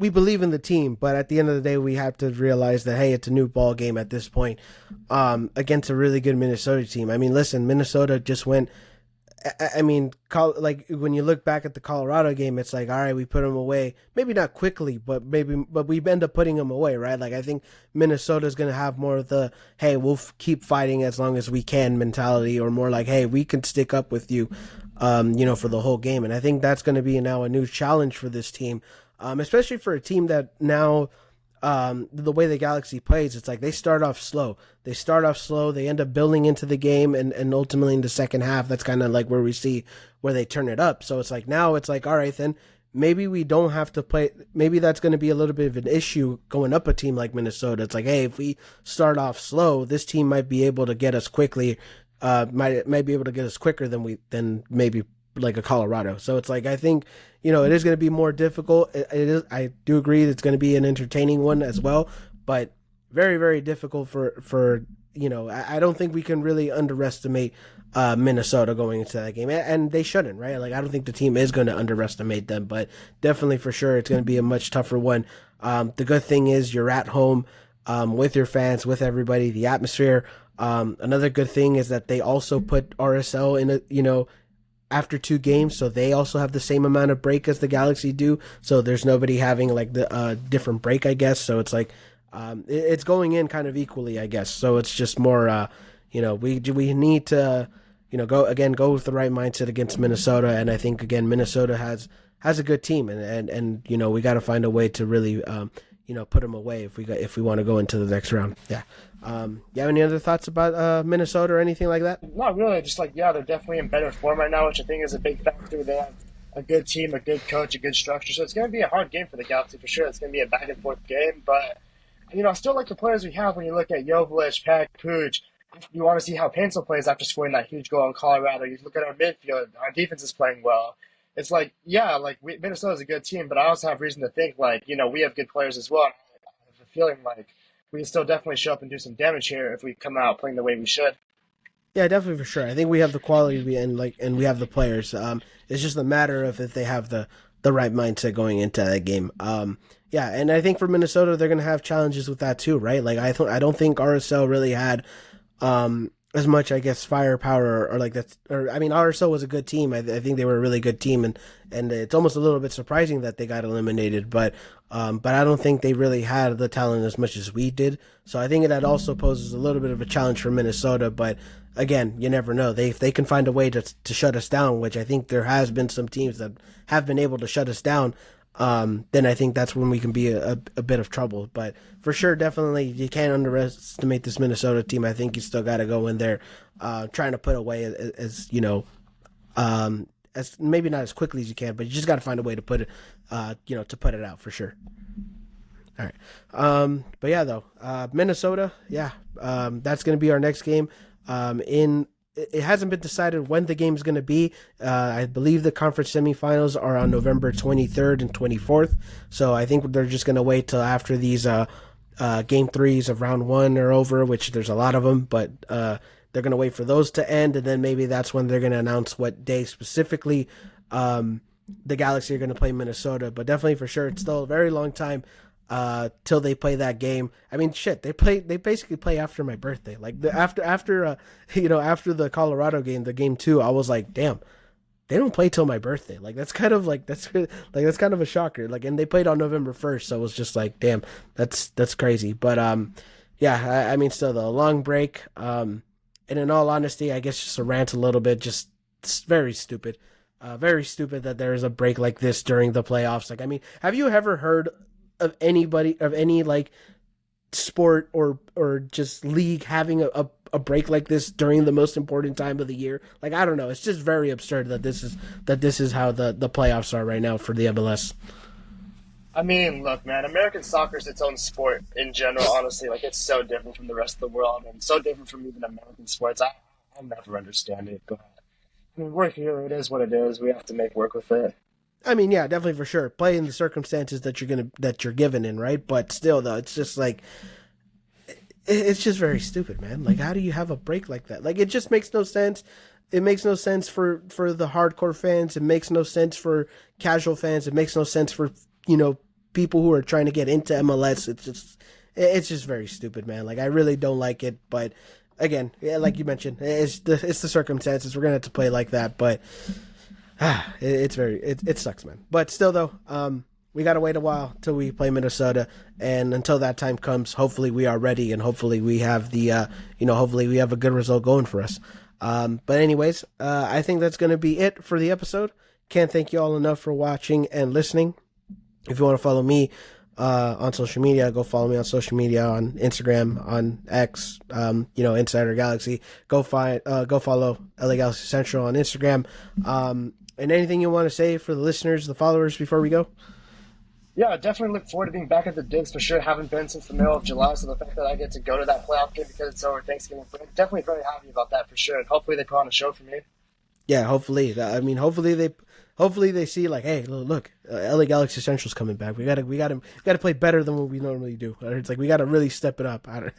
believe in the team, but at the end of the day, we have to realize that, hey, it's a new ball game at this point against a really good Minnesota team. I mean, listen, Minnesota just went. I mean, like when you look back at the Colorado game, it's like, all right, we put them away. Maybe not quickly, but we end up putting them away, right? Like I think Minnesota's going to have more of the, hey, we'll keep fighting as long as we can mentality, or more like, hey, we can stick up with you, for the whole game. And I think that's going to be now a new challenge for this team, especially for a team that now. The way the Galaxy plays, it's like they start off slow. They end up building into the game, and ultimately in the second half, that's kind of like where we see where they turn it up. So it's like now it's like, all right, then maybe we don't have to play. Maybe that's going to be a little bit of an issue going up a team like Minnesota. It's like, hey, if we start off slow, this team might be able to get us quickly. Might be able to get us quicker than maybe like a Colorado. So it's like, I think, it is going to be more difficult. It is. I do agree it's going to be an entertaining one as well, but very, very difficult for I don't think we can really underestimate Minnesota going into that game, and they shouldn't, right? Like I don't think the team is going to underestimate them, but definitely for sure it's going to be a much tougher one. The good thing is you're at home with your fans, with everybody, the atmosphere. Another good thing is that they also put RSL in after 2 games, so they also have the same amount of break as the Galaxy do. So there's nobody having like the different break, I guess. So it's like it's going in kind of equally, I guess. So it's just more, we need to, go with the right mindset against Minnesota, and I think again Minnesota has a good team, and we got to find a way to really put them away if we want to go into the next round. Yeah. You have any other thoughts about Minnesota or anything like that? Not really. Just like, yeah, they're definitely in better form right now, which I think is a big factor. They have a good team, a good coach, a good structure. So it's going to be a hard game for the Galaxy for sure. It's going to be a back and forth game, but I still like the players we have. When you look at Joveljic, Pack, Pooch, you want to see how Pencil plays after scoring that huge goal in Colorado. You look at our midfield, our defense is playing well. It's like, yeah, like Minnesota's a good team, but I also have reason to think like, we have good players as well. I have a feeling like we can still definitely show up and do some damage here if we come out playing the way we should. Yeah, definitely for sure. I think we have the quality and we have the players. It's just a matter of if they have the right mindset going into that game. Yeah, and I think for Minnesota, they're going to have challenges with that too, right? Like I don't think RSL really had as much, I guess, firepower or like that. Or I mean, RSL was a good team. I think they were a really good team, and it's almost a little bit surprising that they got eliminated. But I don't think they really had the talent as much as we did. So I think that also poses a little bit of a challenge for Minnesota. But again, you never know. If they can find a way to shut us down, which I think there has been some teams that have been able to shut us down, then I think that's when we can be a bit of trouble. But for sure, definitely, you can't underestimate this Minnesota team. I think you still got to go in there trying to put away as as maybe not as quickly as you can, but you just got to find a way to put it, to put it out for sure. All right. But yeah, though, Minnesota, that's going to be our next game. It hasn't been decided when the game is going to be. I believe the conference semifinals are on November 23rd and 24th. So I think they're just going to wait till after these game threes of round one are over, which there's a lot of them, but they're going to wait for those to end. And then maybe that's when they're going to announce what day specifically the Galaxy are going to play Minnesota. But definitely for sure, it's still a very long time till they play that game. I mean, shit, they basically play after my birthday. Like after the Colorado game, the game 2, I was like, damn, they don't play till my birthday. Like that's kind of a shocker. Like, and they played on November 1st, so it was just like, damn, that's crazy. But I mean, still though, a long break. And in all honesty, I guess just to rant a little bit, just it's very stupid. Very stupid that there is a break like this during the playoffs. Like, I mean, have you ever heard of anybody of any like sport or just league having a break like this during the most important time of the year? Like, I don't know. It's just very absurd that this is how the playoffs are right now for the MLS. I mean, look, man, American soccer is its own sport in general, honestly. Like, it's so different from the rest of the world and so different from even American sports. I'll never understand it. But I mean, we're here. It is what it is. We have to make work with it. I mean, yeah, definitely for sure. Play in the circumstances that you're given in, right? But still, though, it's just like it's just very stupid, man. Like, how do you have a break like that? Like, it just makes no sense. It makes no sense for the hardcore fans. It makes no sense for casual fans. It makes no sense for people who are trying to get into MLS. It's just very stupid, man. Like, I really don't like it. But again, yeah, like you mentioned, it's the circumstances. We're gonna have to play like that, but. It sucks, man. But still, though, we gotta wait a while till we play Minnesota, and until that time comes, hopefully we are ready, and hopefully we have hopefully we have a good result going for us. But anyways, I think that's gonna be it for the episode. Can't thank you all enough for watching and listening. If you want to follow me on social media, go follow me on social media on Instagram, on X, Insider Galaxy. Go follow LA Galaxy Central on Instagram. And anything you want to say for the listeners, the followers, before we go? Yeah, I definitely look forward to being back at the digs for sure. Haven't been since the middle of July, so the fact that I get to go to that playoff game because it's over Thanksgiving break, definitely very happy about that for sure. And hopefully they put on a show for me. Yeah, hopefully. I mean, hopefully they see like, hey, look, LA Galaxy Central's coming back. We gotta play better than what we normally do. It's like we gotta really step it up. I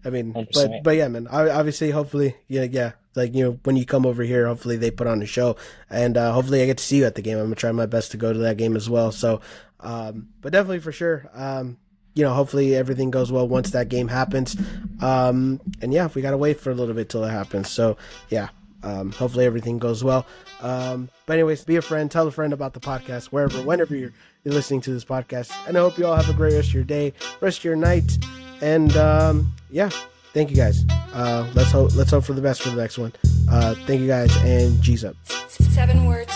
mean, 100%. but yeah, man. Obviously, hopefully, yeah. Like, when you come over here, hopefully they put on a show, and hopefully I get to see you at the game. I'm gonna try my best to go to that game as well. So, but definitely for sure, hopefully everything goes well once that game happens. And yeah, we gotta wait for a little bit till it happens. So yeah. Hopefully everything goes well. But anyways, be a friend, tell a friend about the podcast, whenever you're listening to this podcast. And I hope you all have a great rest of your day, rest of your night. And thank you guys. Let's hope for the best for the next one. Thank you guys, and G's up. 7 words.